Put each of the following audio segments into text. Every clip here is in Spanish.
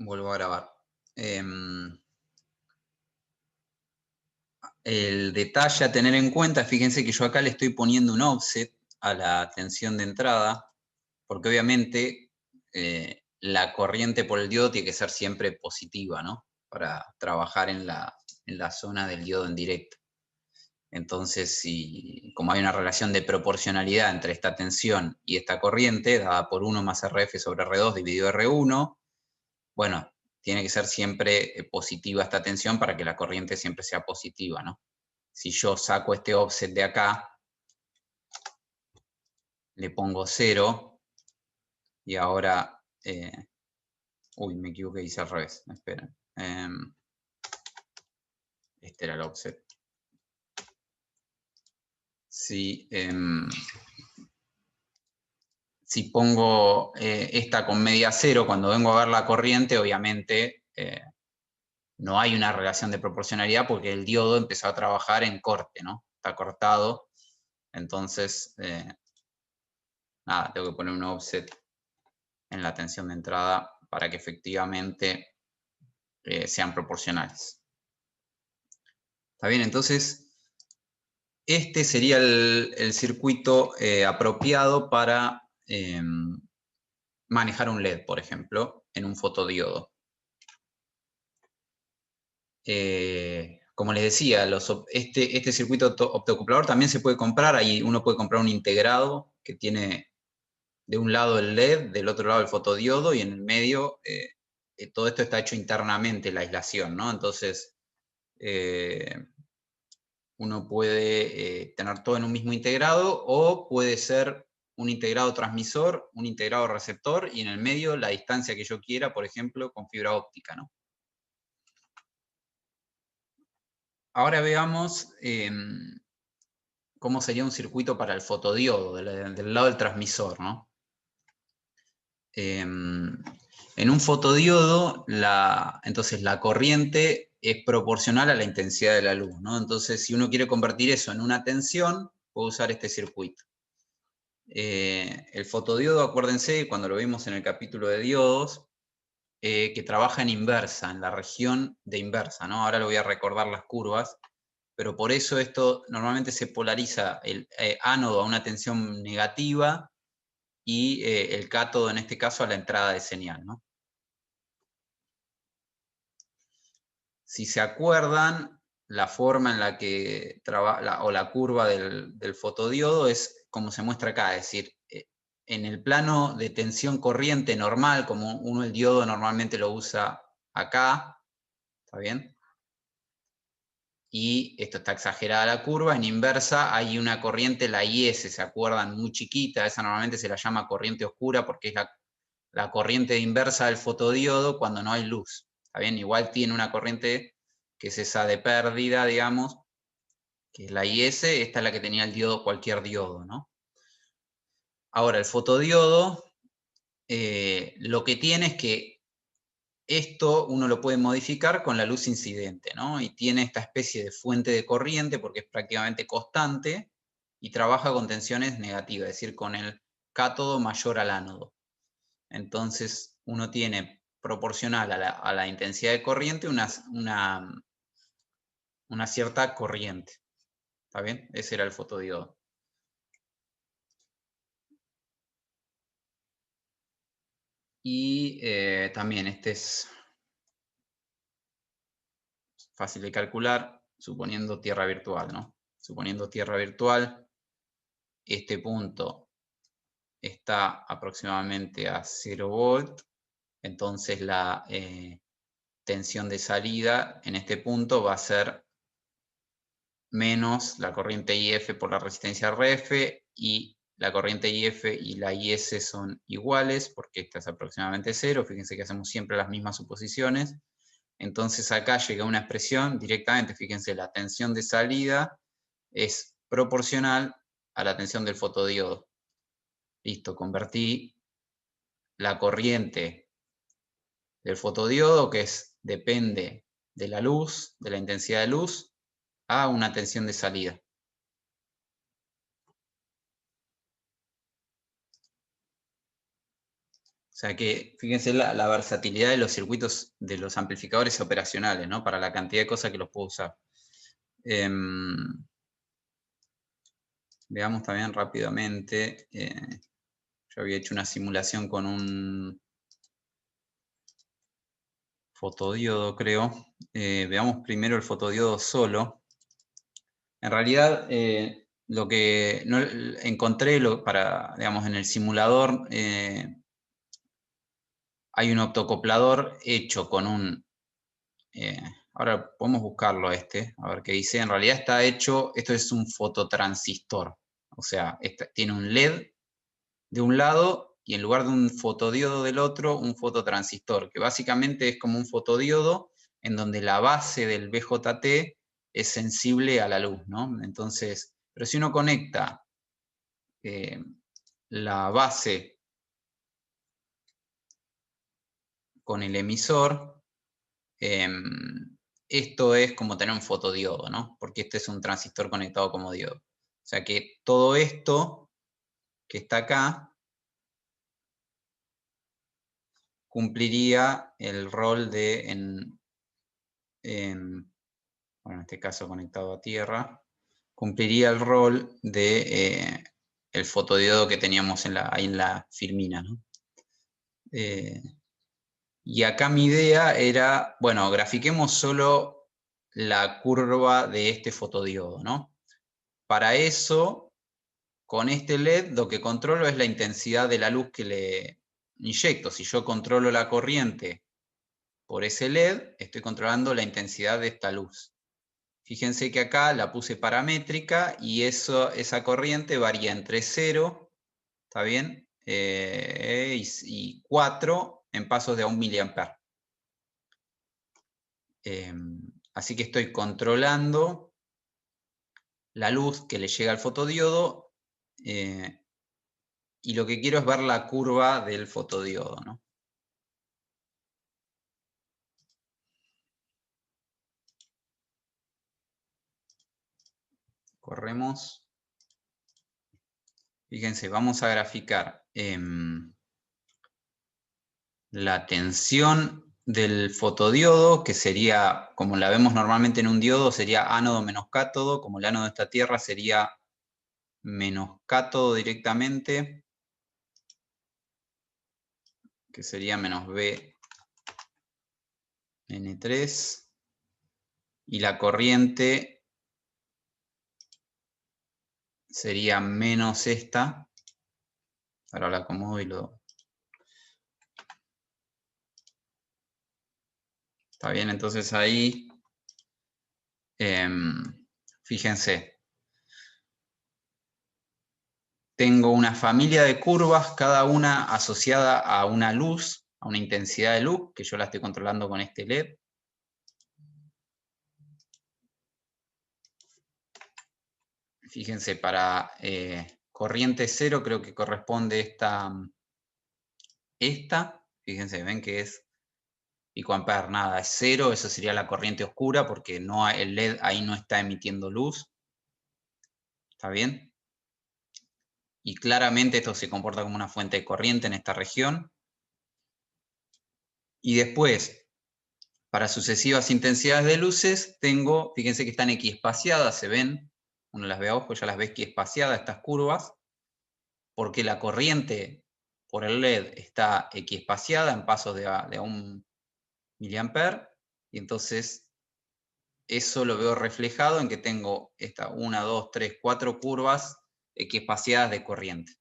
Vuelvo a grabar. El detalle a tener en cuenta, fíjense que yo acá le estoy poniendo un offset a la tensión de entrada, porque obviamente la corriente por el diodo tiene que ser siempre positiva, ¿no? Para trabajar en la zona del diodo en directo. Entonces, como hay una relación de proporcionalidad entre esta tensión y esta corriente, dada por 1 más RF sobre R2 dividido R1, bueno, tiene que ser siempre positiva esta tensión para que la corriente siempre sea positiva, ¿no? Si yo saco este offset de acá, le pongo 0, y ahora, uy, me equivoqué, hice al revés, esperen. Este era el offset. Si pongo esta con media 0, cuando vengo a ver la corriente, obviamente no hay una relación de proporcionalidad porque el diodo empezó a trabajar en corte, ¿no? Está cortado. Entonces, nada, tengo que poner un offset en la tensión de entrada para que efectivamente sean proporcionales. ¿Está bien? Entonces, este sería el circuito apropiado para manejar un LED, por ejemplo, en un fotodiodo. Como les decía, este circuito optocuplador también se puede comprar. Ahí uno puede comprar un integrado que tiene de un lado el LED, del otro lado el fotodiodo, y en el medio todo esto está hecho internamente, la aislación, ¿no? Entonces, uno puede tener todo en un mismo integrado, o puede ser un integrado transmisor, un integrado receptor, y en el medio la distancia que yo quiera, por ejemplo, con fibra óptica, ¿no? Ahora veamos cómo sería un circuito para el fotodiodo, del lado del transmisor, ¿no? En un fotodiodo, entonces la corriente es proporcional a la intensidad de la luz, ¿no? Entonces, si uno quiere convertir eso en una tensión, puede usar este circuito. El fotodiodo, acuérdense, cuando lo vimos en el capítulo de diodos, que trabaja en inversa, en la región de inversa, ¿no? Ahora lo voy a recordar las curvas, pero por eso esto normalmente se polariza el ánodo a una tensión negativa y el cátodo, en este caso, a la entrada de señal, ¿no? Si se acuerdan, la forma en la que trabaja, o la curva del fotodiodo es como se muestra acá, es decir, en el plano de tensión corriente normal, como uno el diodo normalmente lo usa acá, ¿está bien? Y esto está exagerada la curva. En inversa hay una corriente, la IS, ¿se acuerdan? Muy chiquita, esa normalmente se la llama corriente oscura porque es la corriente inversa del fotodiodo cuando no hay luz. ¿Está bien? Igual tiene una corriente que es esa de pérdida, digamos, que es la IS, esta es la que tenía el diodo, cualquier diodo, ¿no? Ahora, el fotodiodo, lo que tiene es que esto uno lo puede modificar con la luz incidente, ¿no? Y tiene esta especie de fuente de corriente porque es prácticamente constante y trabaja con tensiones negativas, es decir, con el cátodo mayor al ánodo. Entonces, uno tiene proporcional a la intensidad de corriente una cierta corriente. ¿Está bien? Ese era el fotodiodo. Y también este es fácil de calcular, suponiendo tierra virtual, ¿no? Suponiendo tierra virtual, este punto está aproximadamente a 0 volt, entonces la tensión de salida en este punto va a ser menos la corriente IF por la resistencia RF, y la corriente IF y la IS son iguales porque esta es aproximadamente 0. Fíjense que hacemos siempre las mismas suposiciones. Entonces acá llega una expresión directamente, fíjense, la tensión de salida es proporcional a la tensión del fotodiodo. Listo, convertí la corriente del fotodiodo, que depende de la luz, de la intensidad de luz, a una tensión de salida. sea que, fíjense la versatilidad de los circuitos de los amplificadores operacionales, ¿no? Para la cantidad de cosas que los puedo usar. Veamos también rápidamente. Yo había hecho una simulación con un fotodiodo, creo. Veamos primero el fotodiodo solo. En realidad, lo que no, encontré digamos, en el simulador, hay un optocoplador hecho con un... ahora podemos buscarlo a ver qué dice. En realidad está hecho, esto es un fototransistor. O sea, tiene un LED de un lado y en lugar de un fotodiodo del otro, un fototransistor, que básicamente es como un fotodiodo en donde la base del BJT es sensible a la luz, ¿no? Entonces, pero si uno conecta la base con el emisor, esto es como tener un fotodiodo, ¿no? Porque este es un transistor conectado como diodo. O sea que todo esto que está acá cumpliría el rol de, bueno, en este caso conectado a tierra, cumpliría el rol de el fotodiodo que teníamos ahí en la filmina, ¿no? Y acá mi idea era, bueno, grafiquemos solo la curva de este fotodiodo, ¿no? Para eso, con este LED, lo que controlo es la intensidad de la luz que le inyecto. Si yo controlo la corriente por ese LED, estoy controlando la intensidad de esta luz. Fíjense que acá la puse paramétrica y esa corriente varía entre 0, ¿está bien? Y 4 en pasos de 1 miliamper. Así que estoy controlando la luz que le llega al fotodiodo y lo que quiero es ver la curva del fotodiodo, ¿no? Corremos. Fíjense, vamos a graficar la tensión del fotodiodo, que sería, como la vemos normalmente en un diodo, sería ánodo menos cátodo, como el ánodo de esta tierra sería menos cátodo directamente, que sería menos B N3, y la corriente sería menos esta. Ahora la acomodo y lo... Está bien, entonces ahí, fíjense, tengo una familia de curvas, cada una asociada a una luz, a una intensidad de luz, que yo la estoy controlando con este LED. Fíjense, para corriente 0 creo que corresponde esta. Fíjense, ven que es picoamper, nada, es 0, eso sería la corriente oscura porque no, el LED ahí no está emitiendo luz. ¿Está bien? Y claramente esto se comporta como una fuente de corriente en esta región. Y después, para sucesivas intensidades de luces, tengo, fíjense que están equiespaciadas, se ven, uno las ve a ojo, ya las ve equiespaciadas estas curvas, porque la corriente por el LED está equiespaciada en pasos de a 1 miliamper, y entonces eso lo veo reflejado en que tengo esta 1, 2, 3, 4 curvas equiespaciadas de corriente.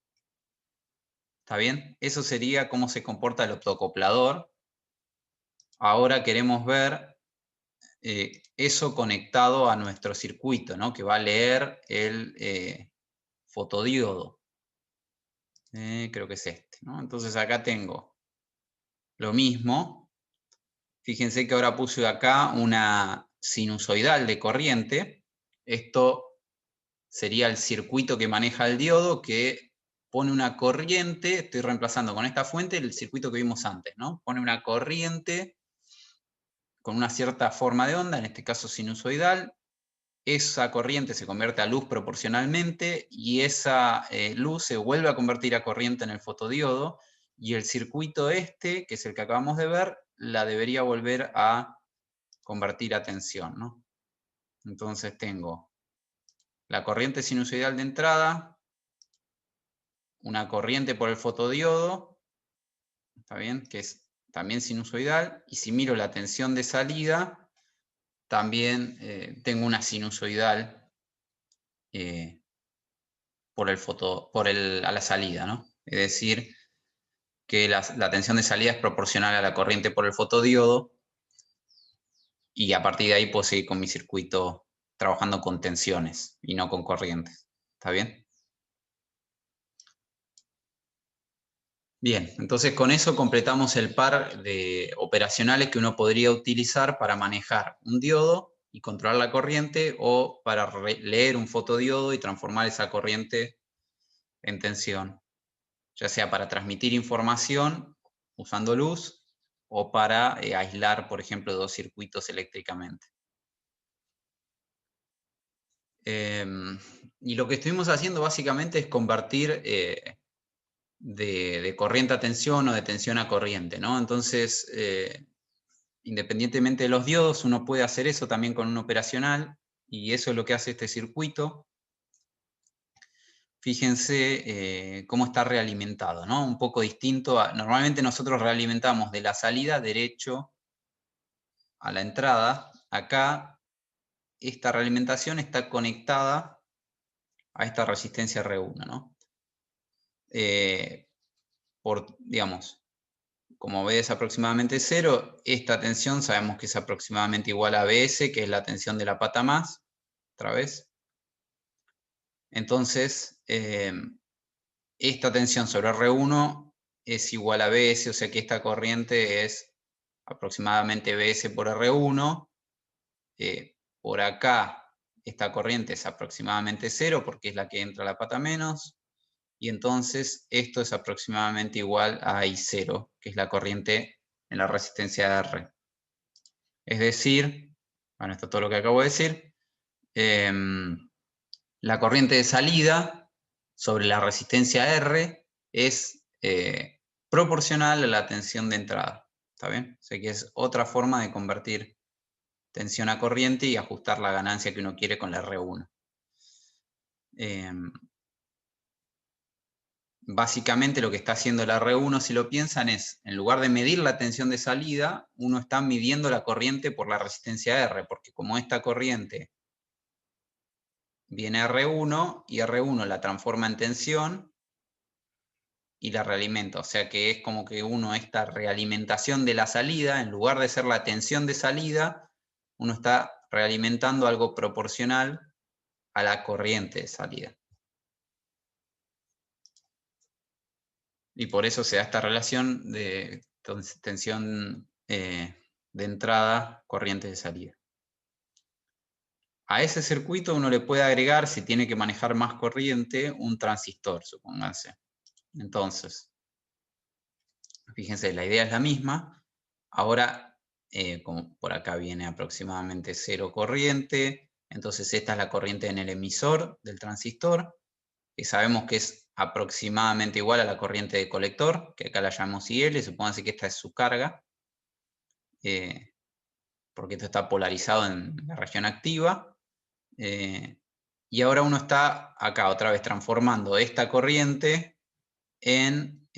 ¿Está bien? Eso sería cómo se comporta el optocoplador. Ahora queremos ver eso conectado a nuestro circuito, ¿no? Que va a leer el fotodiodo. Creo que es este, ¿no? Entonces acá tengo lo mismo. Fíjense que ahora puse acá una sinusoidal de corriente. Esto sería el circuito que maneja el diodo, que pone una corriente, estoy reemplazando con esta fuente el circuito que vimos antes, ¿no? Pone una corriente con una cierta forma de onda, en este caso sinusoidal. Esa corriente se convierte a luz proporcionalmente y esa luz se vuelve a convertir a corriente en el fotodiodo Y el circuito este, que es el que acabamos de ver, la debería volver a convertir a tensión, ¿no? Entonces tengo la corriente sinusoidal de entrada, una corriente por el fotodiodo, ¿está bien? Que es también sinusoidal, y si miro la tensión de salida, también tengo una sinusoidal a la salida, ¿no? Es decir, que la tensión de salida es proporcional a la corriente por el fotodiodo, y a partir de ahí puedo seguir con mi circuito trabajando con tensiones y no con corrientes. ¿Está bien? Bien, entonces con eso completamos el par de operacionales que uno podría utilizar para manejar un diodo y controlar la corriente, o para leer un fotodiodo y transformar esa corriente en tensión, ya sea para transmitir información usando luz o para aislar, por ejemplo, dos circuitos eléctricamente. Y lo que estuvimos haciendo básicamente es convertir de corriente a tensión o de tensión a corriente, ¿no? Entonces, independientemente de los diodos, uno puede hacer eso también con un operacional, y eso es lo que hace este circuito. Fíjense cómo está realimentado, ¿no? Un poco distinto normalmente nosotros realimentamos de la salida derecho a la entrada. Acá esta realimentación está conectada a esta resistencia R1, ¿no? Digamos, como B es aproximadamente 0, esta tensión sabemos que es aproximadamente igual a BS, que es la tensión de la pata más, otra vez. Entonces, esta tensión sobre R1 es igual a BS, o sea que esta corriente es aproximadamente BS por R1. Por acá, esta corriente es aproximadamente 0, porque es la que entra a la pata menos. Y entonces esto es aproximadamente igual a I0, que es la corriente en la resistencia R. Es decir, bueno, esto es todo lo que acabo de decir, la corriente de salida sobre la resistencia R es proporcional a la tensión de entrada. ¿Está bien? O sea que es otra forma de convertir tensión a corriente y ajustar la ganancia que uno quiere con la R1. Básicamente lo que está haciendo la R1, si lo piensan, es, en lugar de medir la tensión de salida, uno está midiendo la corriente por la resistencia R, porque como esta corriente viene a R1 y R1 la transforma en tensión y la realimenta. O sea que es como que uno, esta realimentación de la salida, en lugar de ser la tensión de salida, uno está realimentando algo proporcional a la corriente de salida. Y por eso se da esta relación de tensión de entrada, corriente de salida. A ese circuito uno le puede agregar, si tiene que manejar más corriente, un transistor, supónganse. Entonces, fíjense, la idea es la misma. Ahora, como por acá viene aproximadamente 0 corriente, entonces esta es la corriente en el emisor del transistor, que sabemos que es aproximadamente igual a la corriente de colector, que acá la llamamos IL, supónganse que esta es su carga, porque esto está polarizado en la región activa. Y ahora uno está acá otra vez transformando esta corriente en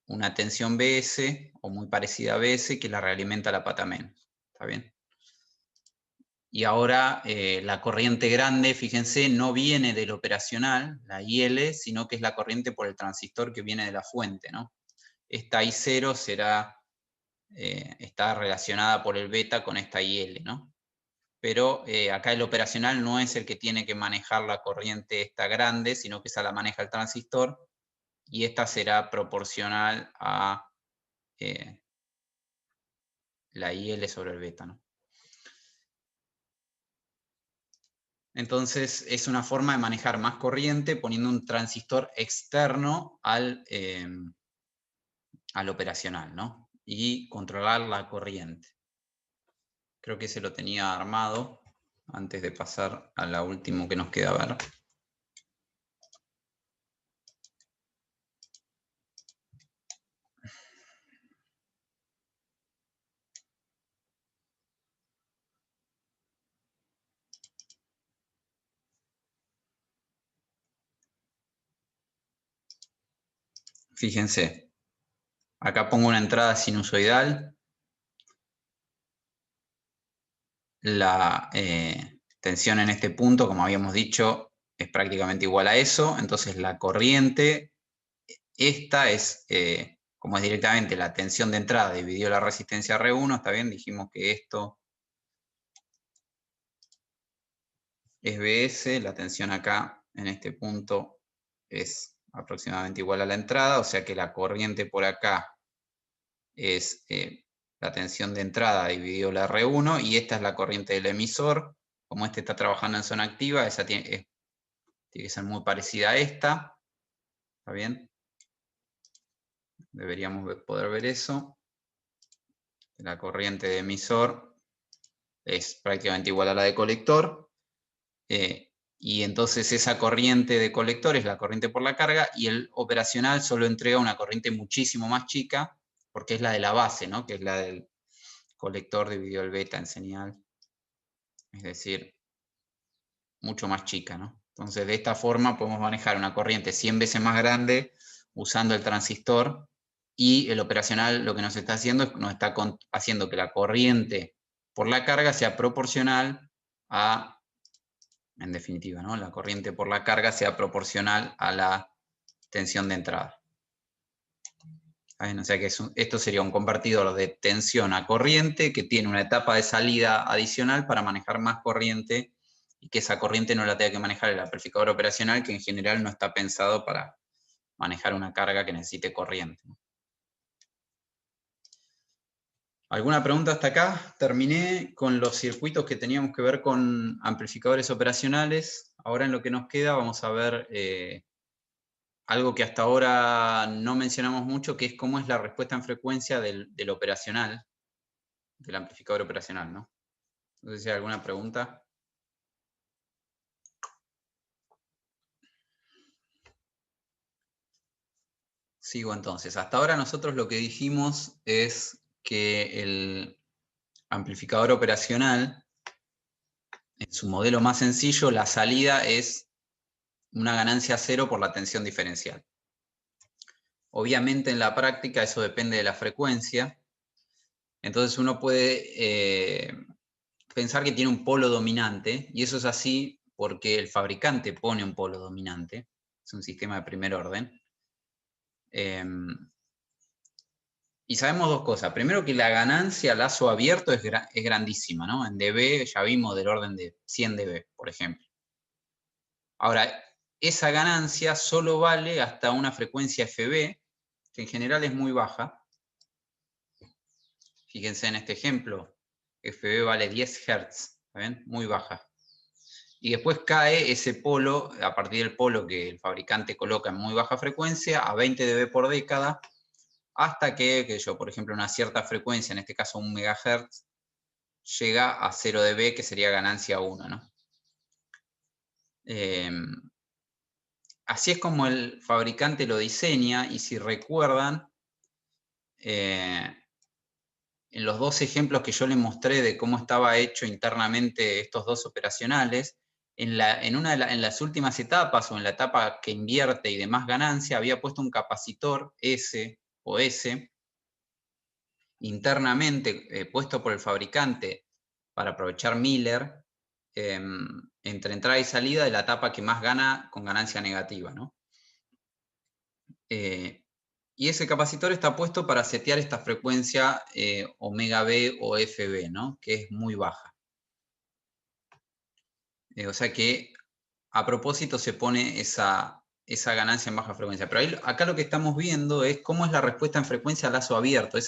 una tensión BS, o muy parecida a BS, que la realimenta la pata menos. ¿Está bien? Y ahora la corriente grande, fíjense, no viene del operacional, la IL, sino que es la corriente por el transistor que viene de la fuente, ¿no? Esta I0 está relacionada por el beta con esta IL, ¿no? Pero acá el operacional no es el que tiene que manejar la corriente esta grande, sino que esa la maneja el transistor, y esta será proporcional a la IL sobre el beta, ¿no? Entonces es una forma de manejar más corriente poniendo un transistor externo al operacional, ¿no? Y controlar la corriente. Creo que se lo tenía armado antes de pasar a la última que nos queda ver. Fíjense, acá pongo una entrada sinusoidal. La tensión en este punto, como habíamos dicho, es prácticamente igual a eso. Entonces la corriente, esta es, como es directamente la tensión de entrada dividido la resistencia R1, ¿está bien? Dijimos que esto es BS, la tensión acá en este punto es aproximadamente igual a la entrada, o sea que la corriente por acá es la tensión de entrada dividido la R1, y esta es la corriente del emisor. Como este está trabajando en zona activa, esa tiene que ser muy parecida a esta, ¿está bien? Deberíamos poder ver eso. La corriente de emisor es prácticamente igual a la de colector. Y entonces esa corriente de colector es la corriente por la carga, y el operacional solo entrega una corriente muchísimo más chica, porque es la de la base, ¿no? Que es la del colector dividido el beta en señal. Es decir, mucho más chica, ¿no? Entonces de esta forma podemos manejar una corriente 100 veces más grande usando el transistor, y el operacional lo que nos está haciendo es nos está haciendo que la corriente por la carga sea proporcional a, en definitiva, ¿no? La corriente por la carga sea proporcional a la tensión de entrada. O sea que esto sería un convertidor de tensión a corriente que tiene una etapa de salida adicional para manejar más corriente, y que esa corriente no la tenga que manejar el amplificador operacional, que en general no está pensado para manejar una carga que necesite corriente. ¿Alguna pregunta hasta acá? Terminé con los circuitos que teníamos que ver con amplificadores operacionales. Ahora en lo que nos queda vamos a ver algo que hasta ahora no mencionamos mucho, que es cómo es la respuesta en frecuencia del operacional, del amplificador operacional, ¿no? No sé si hay alguna pregunta. Sigo entonces. Hasta ahora nosotros lo que dijimos es que el amplificador operacional, en su modelo más sencillo, la salida es una ganancia cero por la tensión diferencial. Obviamente en la práctica eso depende de la frecuencia. Entonces uno puede pensar que tiene un polo dominante, y eso es así porque el fabricante pone un polo dominante. Es un sistema de primer orden. Y sabemos dos cosas. Primero, que la ganancia a lazo abierto es grandísima, ¿no? En dB ya vimos del orden de 100 dB, por ejemplo. Ahora, esa ganancia solo vale hasta una frecuencia FB, que en general es muy baja. Fíjense en este ejemplo, FB vale 10 Hz, ¿ven? Muy baja. Y después cae ese polo, a partir del polo que el fabricante coloca en muy baja frecuencia, a 20 dB por década, hasta que yo, por ejemplo, una cierta frecuencia, en este caso 1 MHz, llega a 0 dB, que sería ganancia 1, ¿no? Así es como el fabricante lo diseña, y si recuerdan, en los dos ejemplos que yo les mostré de cómo estaba hecho internamente estos dos operacionales, en las últimas etapas, o en la etapa que invierte y de más ganancia, había puesto un capacitor S o S internamente, puesto por el fabricante para aprovechar Miller, entre entrada y salida de la etapa que más gana con ganancia negativa, ¿no? Y ese capacitor está puesto para setear esta frecuencia omega B o FB, ¿no? Que es muy baja. O sea que a propósito se pone esa ganancia en baja frecuencia. Pero ahí, acá lo que estamos viendo es cómo es la respuesta en frecuencia a lazo abierto.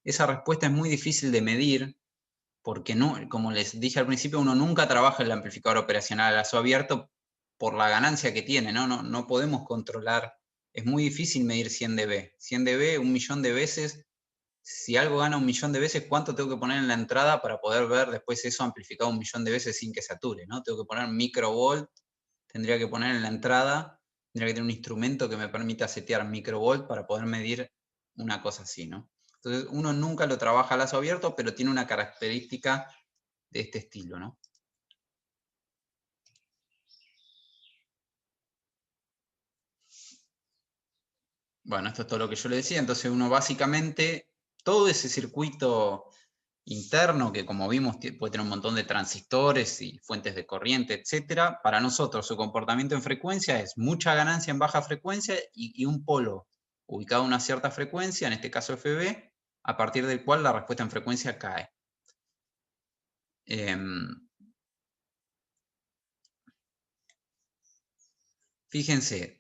Esa respuesta es muy difícil de medir, porque no, como les dije al principio, uno nunca trabaja el amplificador operacional a lazo abierto por la ganancia que tiene, ¿no? No podemos controlar, es muy difícil medir 100 dB. 100 dB, 1.000.000 de veces, si algo gana 1.000.000 de veces, ¿cuánto tengo que poner en la entrada para poder ver después eso amplificado 1.000.000 de veces sin que sature, ¿no? Tengo que poner microvolt, tendría que poner en la entrada, tendría que tener un instrumento que me permita setear microvolt para poder medir una cosa así, ¿no? Entonces uno nunca lo trabaja a lazo abierto, pero tiene una característica de este estilo, ¿no? Bueno, esto es todo lo que yo le decía. Entonces uno básicamente, todo ese circuito interno, que como vimos puede tener un montón de transistores y fuentes de corriente, etcétera, para nosotros su comportamiento en frecuencia es mucha ganancia en baja frecuencia y un polo ubicado a una cierta frecuencia, en este caso FB, a partir del cual la respuesta en frecuencia cae. Fíjense,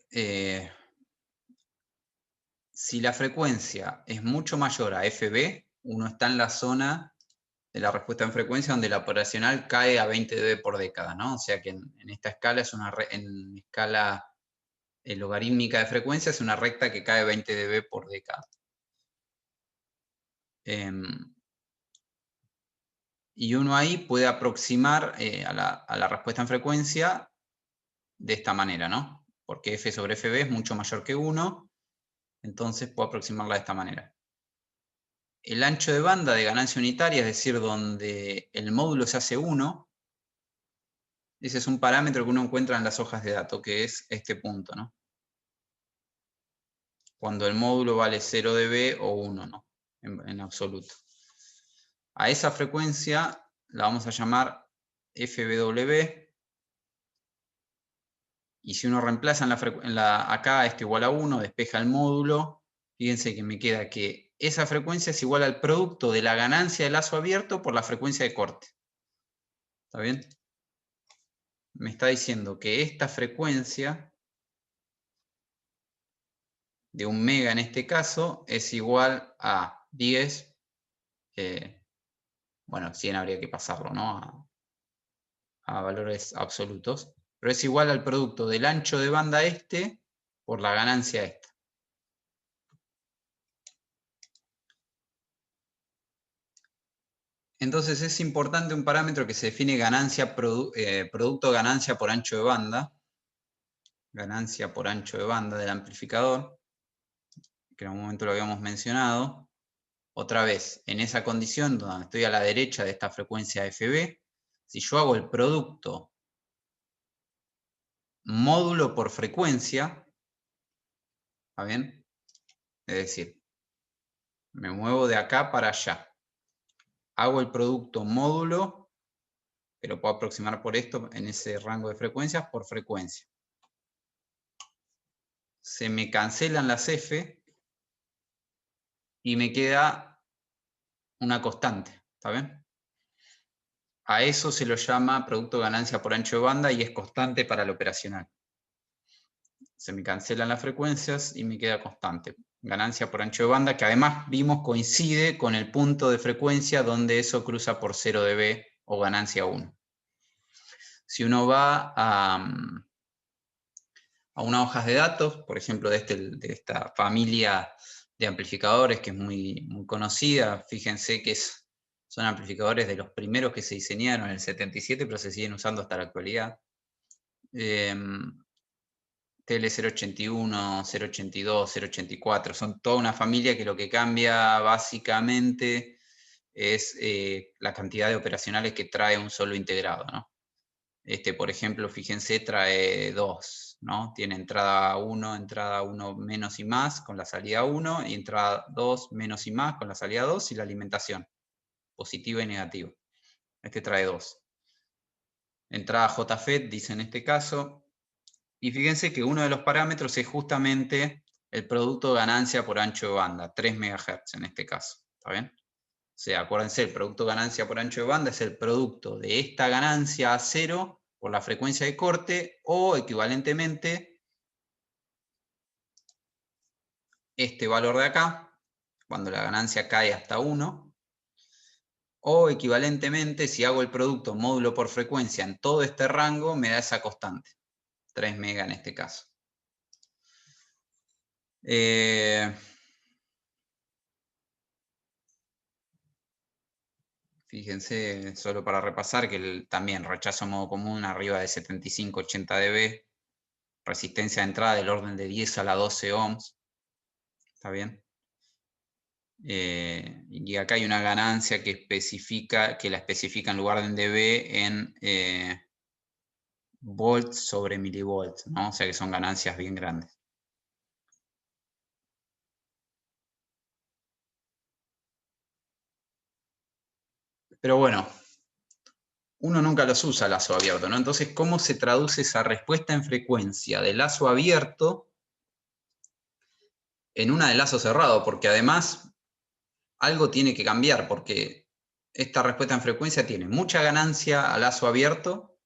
si la frecuencia es mucho mayor a FB, uno está en la zona de la respuesta en frecuencia donde la operacional cae a 20 dB por década, ¿no? O sea que en esta escala es en escala logarítmica de frecuencia es una recta que cae 20 dB por década. Y uno ahí puede aproximar a la respuesta en frecuencia de esta manera, ¿no? Porque F sobre FB es mucho mayor que 1, entonces puedo aproximarla de esta manera. El ancho de banda de ganancia unitaria, es decir, donde el módulo se hace 1, ese es un parámetro que uno encuentra en las hojas de datos, que es este punto, ¿no? Cuando el módulo vale 0 dB o 1, ¿no? En absoluto. A esa frecuencia la vamos a llamar FBW. Y si uno reemplaza acá esto igual a 1, despeja el módulo, fíjense que me queda que esa frecuencia es igual al producto de la ganancia de lazo abierto por la frecuencia de corte. ¿Está bien? Me está diciendo que esta frecuencia de 1 mega en este caso es igual a 10, bueno, 100 habría que pasarlo, ¿no? A valores absolutos, pero es igual al producto del ancho de banda este por la ganancia esta. Entonces es importante un parámetro que se define producto ganancia por ancho de banda, ganancia por ancho de banda del amplificador, que en un momento lo habíamos mencionado. Otra vez, en esa condición donde estoy a la derecha de esta frecuencia FB, si yo hago el producto módulo por frecuencia, ¿está bien? Es decir, me muevo de acá para allá. Hago el producto módulo, pero puedo aproximar por esto en ese rango de frecuencias por frecuencia. Se me cancelan las F y me queda una constante, ¿está bien? A eso se lo llama producto ganancia por ancho de banda y es constante para el operacional. Se me cancelan las frecuencias y me queda constante. Ganancia por ancho de banda, que además vimos coincide con el punto de frecuencia donde eso cruza por 0 dB o ganancia 1. Si uno va a unas hojas de datos, por ejemplo de esta familia de amplificadores que es muy, muy conocida, fíjense que son amplificadores de los primeros que se diseñaron en el 77, pero se siguen usando hasta la actualidad. TL081, 082, 084, son toda una familia que lo que cambia básicamente es la cantidad de operacionales que trae un solo integrado, ¿no? Este, por ejemplo, fíjense, trae 2, ¿no? Tiene entrada 1 menos y más con la salida 1, y entrada 2 menos y más con la salida 2, y la alimentación, positiva y negativa. Este trae 2. Entrada JFET, dice en este caso, y fíjense que uno de los parámetros es justamente el producto de ganancia por ancho de banda, 3 MHz en este caso, ¿está bien? O sea, acuérdense, el producto de ganancia por ancho de banda es el producto de esta ganancia a 0 por la frecuencia de corte, o equivalentemente este valor de acá, cuando la ganancia cae hasta 1, o equivalentemente, si hago el producto módulo por frecuencia en todo este rango, me da esa constante, 3 mega en este caso. Fíjense, solo para repasar, que también rechazo modo común arriba de 75-80 dB, resistencia de entrada del orden de 10 a la 12 ohms, ¿está bien? Y acá hay una ganancia que la especifica en lugar de en dB en volts sobre milivolts, ¿no? O sea que son ganancias bien grandes. Pero bueno, uno nunca los usa lazo abierto, ¿no? Entonces, ¿cómo se traduce esa respuesta en frecuencia de lazo abierto en una de lazo cerrado? Porque además algo tiene que cambiar, porque esta respuesta en frecuencia tiene mucha ganancia a lazo abierto,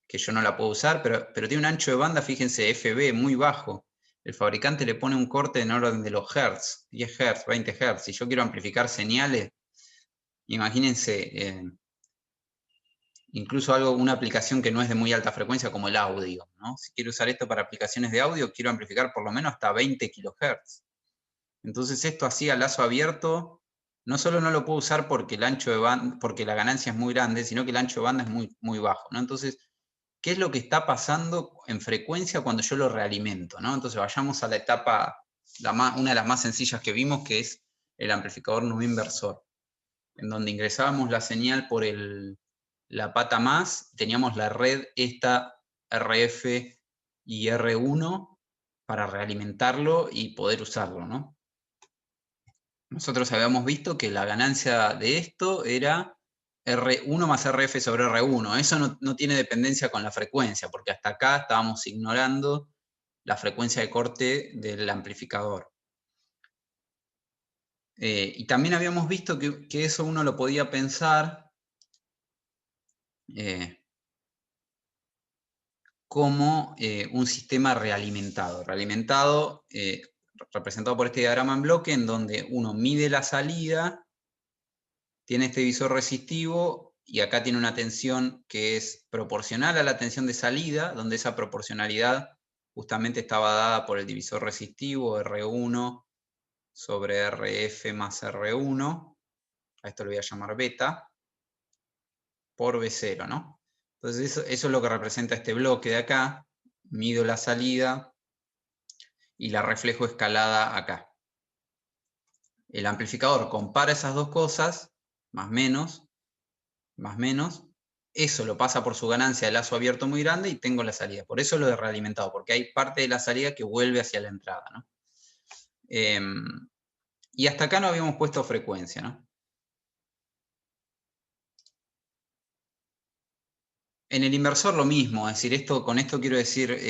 que yo no la puedo usar, pero tiene un ancho de banda, fíjense, FB muy bajo. El fabricante le pone un corte en orden de los hertz, 10 hertz, 20 hertz. Si yo quiero amplificar señales, imagínense, incluso una aplicación que no es de muy alta frecuencia como el audio, ¿no? Si quiero usar esto para aplicaciones de audio, quiero amplificar por lo menos hasta 20 kHz. Entonces esto así a lazo abierto, no solo no lo puedo usar porque el ancho de banda, porque la ganancia es muy grande, sino que el ancho de banda es muy, muy bajo, ¿no? Entonces, ¿qué es lo que está pasando en frecuencia cuando yo lo realimento, ¿no? Entonces vayamos a la etapa, una de las más sencillas que vimos, que es el amplificador no inversor, en donde ingresábamos la señal por la pata más, teníamos la red esta RF y R1 para realimentarlo y poder usarlo, ¿no? Nosotros habíamos visto que la ganancia de esto era R1 más RF sobre R1. Eso no tiene dependencia con la frecuencia, porque hasta acá estábamos ignorando la frecuencia de corte del amplificador. Y también habíamos visto que eso uno lo podía pensar como un sistema realimentado. Realimentado, representado por este diagrama en bloque, en donde uno mide la salida, tiene este divisor resistivo, y acá tiene una tensión que es proporcional a la tensión de salida, donde esa proporcionalidad justamente estaba dada por el divisor resistivo, R1 sobre RF más R1, a esto lo voy a llamar beta, por B0, ¿no? Entonces eso es lo que representa este bloque de acá, mido la salida y la reflejo escalada acá. El amplificador compara esas dos cosas, más menos, eso lo pasa por su ganancia de lazo abierto muy grande y tengo la salida. Por eso lo de realimentado, porque hay parte de la salida que vuelve hacia la entrada, ¿no? Y hasta acá no habíamos puesto frecuencia, ¿no? En el inversor lo mismo, es decir, con esto quiero decir,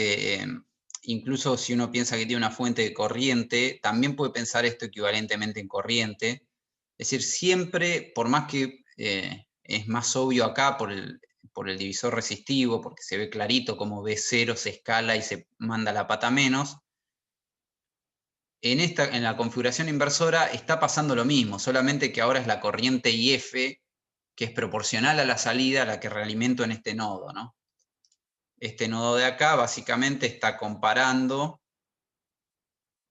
incluso si uno piensa que tiene una fuente de corriente, también puede pensar esto equivalentemente en corriente. Es decir, siempre, por más que es más obvio acá por el divisor resistivo, porque se ve clarito como B0 se escala y se manda la pata menos, en la configuración inversora está pasando lo mismo, solamente que ahora es la corriente IF, que es proporcional a la salida a la que realimento en este nodo, ¿no? Este nodo de acá básicamente está comparando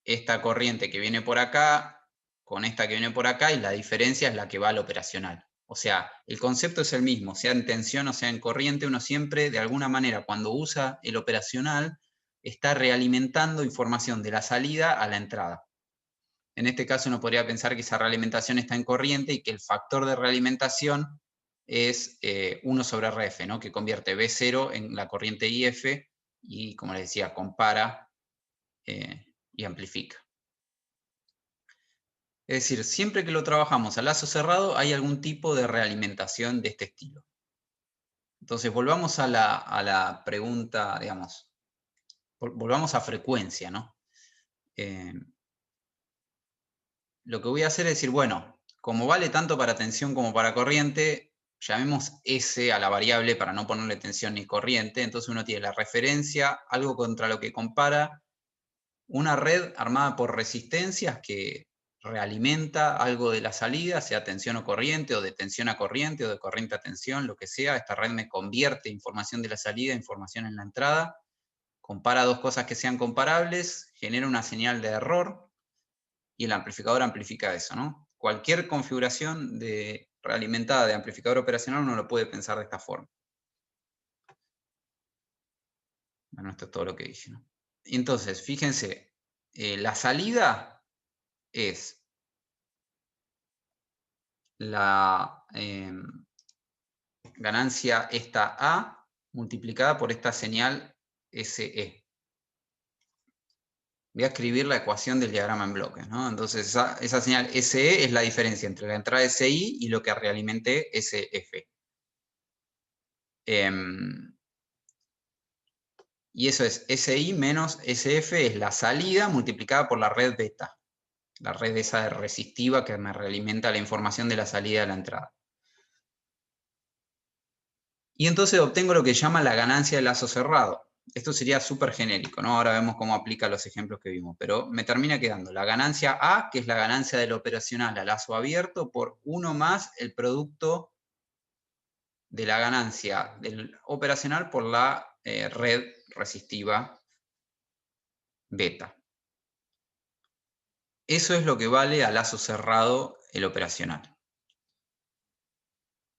esta corriente que viene por acá con esta que viene por acá, y la diferencia es la que va al operacional. O sea, el concepto es el mismo, sea en tensión o sea en corriente, uno siempre, de alguna manera, cuando usa el operacional, está realimentando información de la salida a la entrada. En este caso uno podría pensar que esa realimentación está en corriente y que el factor de realimentación es 1 sobre RF, ¿no? Que convierte B0 en la corriente IF y, como les decía, compara y amplifica. Es decir, siempre que lo trabajamos a lazo cerrado hay algún tipo de realimentación de este estilo. Entonces volvamos a la pregunta, digamos, volvamos a frecuencia, ¿no? Lo que voy a hacer es decir, bueno, como vale tanto para tensión como para corriente, llamemos S a la variable para no ponerle tensión ni corriente. Entonces uno tiene la referencia, algo contra lo que compara, una red armada por resistencias que realimenta algo de la salida, sea tensión o corriente, o de tensión a corriente, o de corriente a tensión, lo que sea. Esta red me convierte información de la salida a información en la entrada, compara dos cosas que sean comparables, genera una señal de error, y el amplificador amplifica eso, ¿no? Cualquier configuración realimentada de amplificador operacional uno lo puede pensar de esta forma. Bueno, esto es todo lo que dije, ¿no? Entonces, fíjense, la salida es la ganancia esta A multiplicada por esta señal SE. voy a escribir la ecuación del diagrama en bloques, ¿no? Entonces esa señal SE es la diferencia entre la entrada SI y lo que realimenté SF. Y eso es SI menos SF es la salida multiplicada por la red beta. La red esa resistiva que me realimenta la información de la salida de la entrada. Y entonces obtengo lo que llama la ganancia del lazo cerrado. Esto sería súper genérico, ¿no? Ahora vemos cómo aplica los ejemplos que vimos, pero me termina quedando la ganancia A, que es la ganancia del operacional a lazo abierto, por 1 más el producto de la ganancia del operacional por la red resistiva beta. Eso es lo que vale a lazo cerrado el operacional.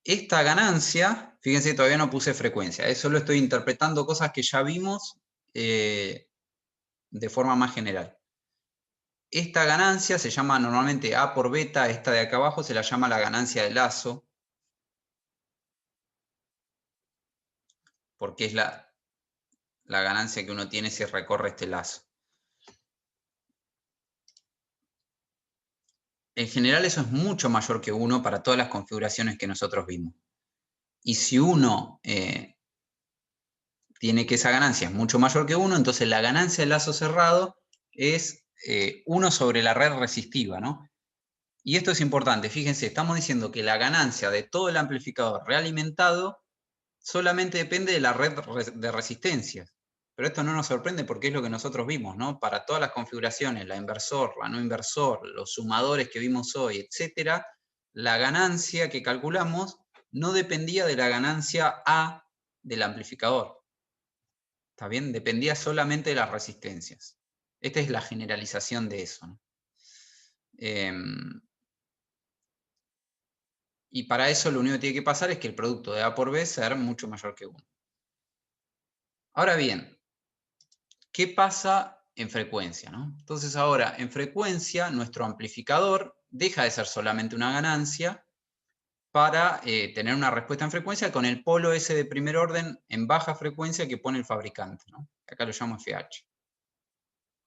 Esta ganancia, fíjense, todavía no puse frecuencia, solo estoy interpretando cosas que ya vimos de forma más general. Esta ganancia se llama normalmente A por beta, esta de acá abajo se la llama la ganancia de lazo, porque es la ganancia que uno tiene si recorre este lazo. En general eso es mucho mayor que 1 para todas las configuraciones que nosotros vimos. Y si uno tiene que esa ganancia es mucho mayor que 1, entonces la ganancia del lazo cerrado es 1 sobre la red resistiva, ¿no? Y esto es importante, fíjense, estamos diciendo que la ganancia de todo el amplificador realimentado solamente depende de la red de resistencias. Pero esto no nos sorprende porque es lo que nosotros vimos, ¿no? Para todas las configuraciones, la inversor, la no inversor, los sumadores que vimos hoy, etcétera, la ganancia que calculamos no dependía de la ganancia A del amplificador. ¿Está bien? Dependía solamente de las resistencias. Esta es la generalización de eso, ¿no? Y para eso lo único que tiene que pasar es que el producto de A por B sea mucho mayor que 1. Ahora bien, ¿qué pasa en frecuencia, ¿no? Entonces ahora, en frecuencia, nuestro amplificador deja de ser solamente una ganancia para tener una respuesta en frecuencia con el polo ese de primer orden en baja frecuencia que pone el fabricante, ¿no? Acá lo llamo FH.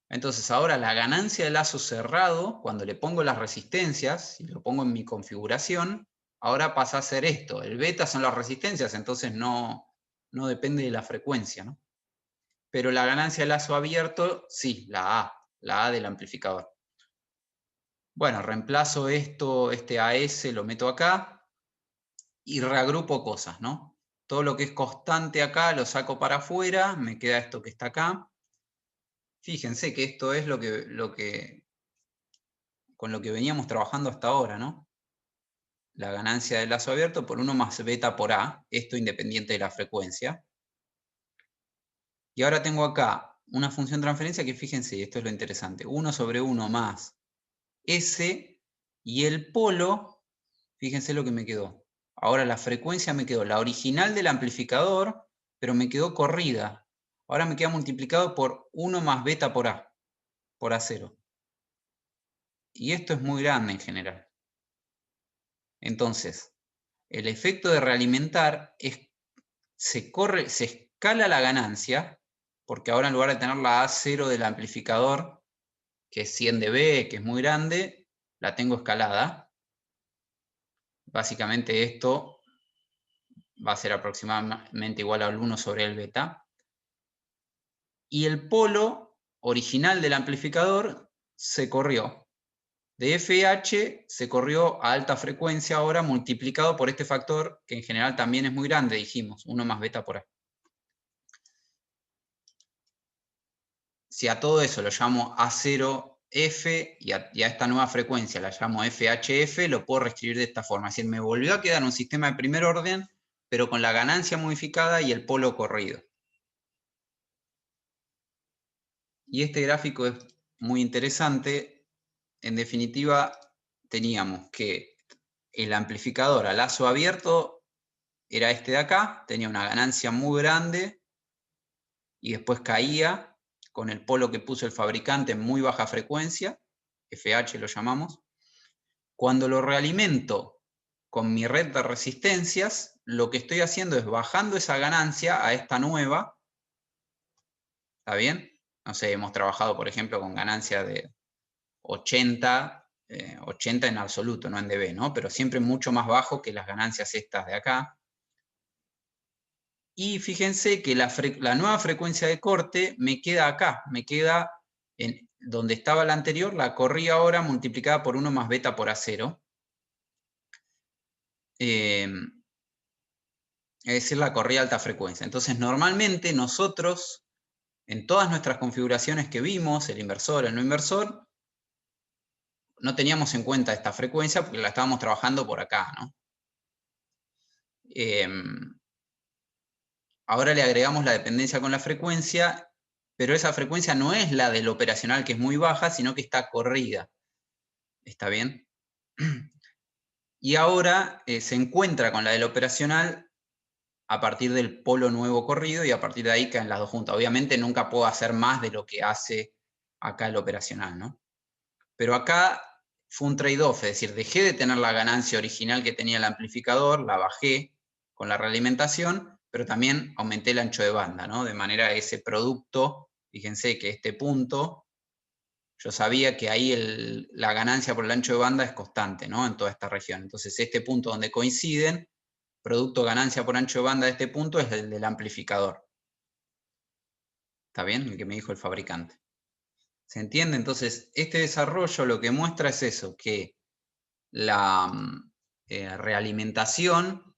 Entonces ahora la ganancia de lazo cerrado, cuando le pongo las resistencias y lo pongo en mi configuración, ahora pasa a ser esto. El beta son las resistencias, entonces no depende de la frecuencia, ¿no? Pero la ganancia de lazo abierto, sí, la A del amplificador. Bueno, reemplazo esto, este AS lo meto acá y reagrupo cosas, ¿no? Todo lo que es constante acá lo saco para afuera, me queda esto que está acá. Fíjense que esto es con lo que veníamos trabajando hasta ahora, ¿no? La ganancia del lazo abierto por 1 más beta por A, esto independiente de la frecuencia. Y ahora tengo acá una función de transferencia que fíjense, esto es lo interesante, 1 sobre 1 más S y el polo, fíjense lo que me quedó. Ahora la frecuencia me quedó la original del amplificador, pero me quedó corrida. Ahora me queda multiplicado por 1 más beta por A, por A0. Y esto es muy grande en general. Entonces, el efecto de realimentar es, se escala la ganancia, porque ahora en lugar de tener la A0 del amplificador, que es 100 dB, que es muy grande, la tengo escalada. Básicamente esto va a ser aproximadamente igual al 1 sobre el beta. Y el polo original del amplificador se corrió. De FH se corrió a alta frecuencia ahora multiplicado por este factor, que en general también es muy grande, dijimos, 1 más beta por A. Si a todo eso lo llamo A0F y a esta nueva frecuencia la llamo FHF, lo puedo reescribir de esta forma. Es decir, me volvió a quedar un sistema de primer orden, pero con la ganancia modificada y el polo corrido. Y este gráfico es muy interesante. En definitiva, teníamos que el amplificador a lazo abierto era este de acá, tenía una ganancia muy grande y después caía con el polo que puso el fabricante en muy baja frecuencia, FH lo llamamos. Cuando lo realimento con mi red de resistencias, lo que estoy haciendo es bajando esa ganancia a esta nueva, ¿está bien? no sé, hemos trabajado, por ejemplo, con ganancias de 80, 80 en absoluto, no en dB, ¿no? Pero siempre mucho más bajo que las ganancias estas de acá. Y fíjense que la nueva frecuencia de corte me queda acá, me queda en donde estaba la anterior, la corrí ahora multiplicada por 1 más beta por A0. Es decir, la corrí a alta frecuencia. Entonces, normalmente nosotros, en todas nuestras configuraciones que vimos, el inversor, el no inversor, no teníamos en cuenta esta frecuencia porque la estábamos trabajando por acá, ¿no? Ahora le agregamos la dependencia con la frecuencia, pero esa frecuencia no es la del operacional, que es muy baja, sino que está corrida. ¿Está bien? Y ahora se encuentra con la del operacional a partir del polo nuevo corrido y a partir de ahí caen las dos juntas. Obviamente nunca puedo hacer más de lo que hace acá el operacional, ¿no? Pero acá fue un trade-off, es decir, dejé de tener la ganancia original que tenía el amplificador, la bajé con la realimentación, pero también aumenté el ancho de banda, ¿no? De manera que ese producto, fíjense que este punto, yo sabía que ahí la ganancia por el ancho de banda es constante, ¿no? En toda esta región. Entonces este punto donde coinciden, producto ganancia por ancho de banda de este punto es el del amplificador. ¿Está bien? El que me dijo el fabricante. ¿Se entiende? Entonces, este desarrollo lo que muestra es eso, que la realimentación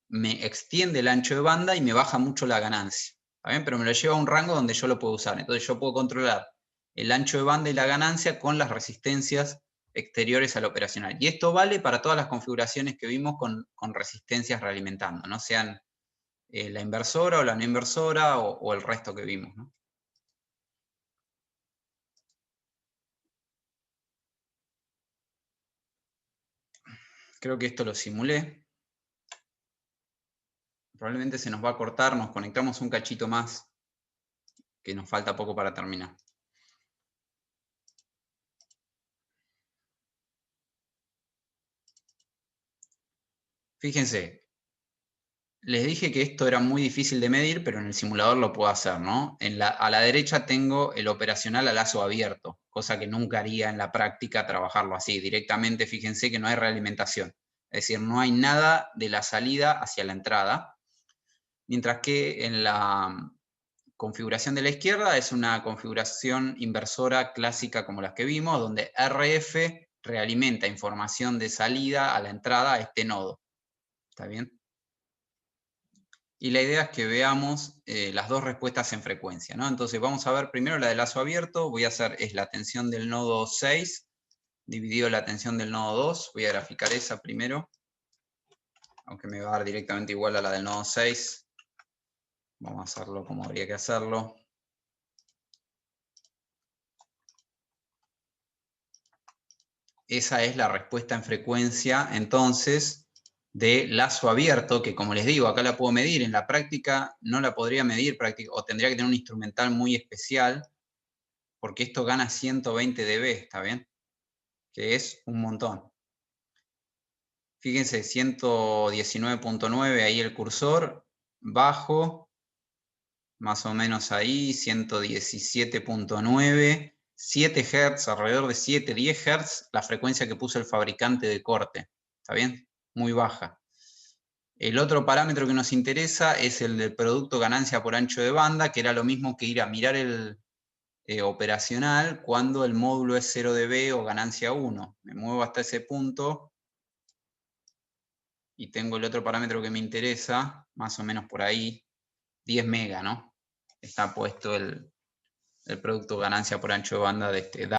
me extiende el ancho de banda y me baja mucho la ganancia. ¿Está bien? Pero me lo lleva a un rango donde yo lo puedo usar. Entonces yo puedo controlar el ancho de banda y la ganancia con las resistencias exteriores al operacional. Y esto vale para todas las configuraciones que vimos con resistencias realimentando, no sean la inversora o la no inversora o el resto que vimos, ¿no? Creo que esto lo simulé. Probablemente se nos va a cortar, nos conectamos un cachito más, que nos falta poco para terminar. Fíjense, les dije que esto era muy difícil de medir, pero en el simulador lo puedo hacer, ¿no? A la derecha tengo el operacional a lazo abierto, cosa que nunca haría en la práctica trabajarlo así. Directamente, fíjense que no hay realimentación. Es decir, no hay nada de la salida hacia la entrada. Mientras que en la configuración de la izquierda es una configuración inversora clásica como las que vimos, donde RF realimenta información de salida a la entrada a este nodo. ¿Está bien? Y la idea es que veamos las dos respuestas en frecuencia, ¿no? Entonces vamos a ver primero la de lazo abierto. Voy a hacer, es la tensión del nodo 6 dividido la tensión del nodo 2. Voy a graficar esa primero, aunque me va a dar directamente igual a la del nodo 6. Vamos a hacerlo como habría que hacerlo. Esa es la respuesta en frecuencia, entonces, de lazo abierto, que como les digo, acá la puedo medir. En la práctica no la podría medir, o tendría que tener un instrumental muy especial, porque esto gana 120 dB, ¿está bien? Que es un montón. Fíjense, 119.9, ahí el cursor, bajo, más o menos ahí, 117.9, 7 Hz, alrededor de 7, 10 Hz, la frecuencia que puso el fabricante de corte. ¿Está bien? Muy baja. El otro parámetro que nos interesa es el del producto ganancia por ancho de banda, que era lo mismo que ir a mirar el operacional cuando el módulo es 0 dB o ganancia 1. Me muevo hasta ese punto y tengo el otro parámetro que me interesa, más o menos por ahí, 10 mega, ¿no? Está puesto el producto ganancia por ancho de banda de este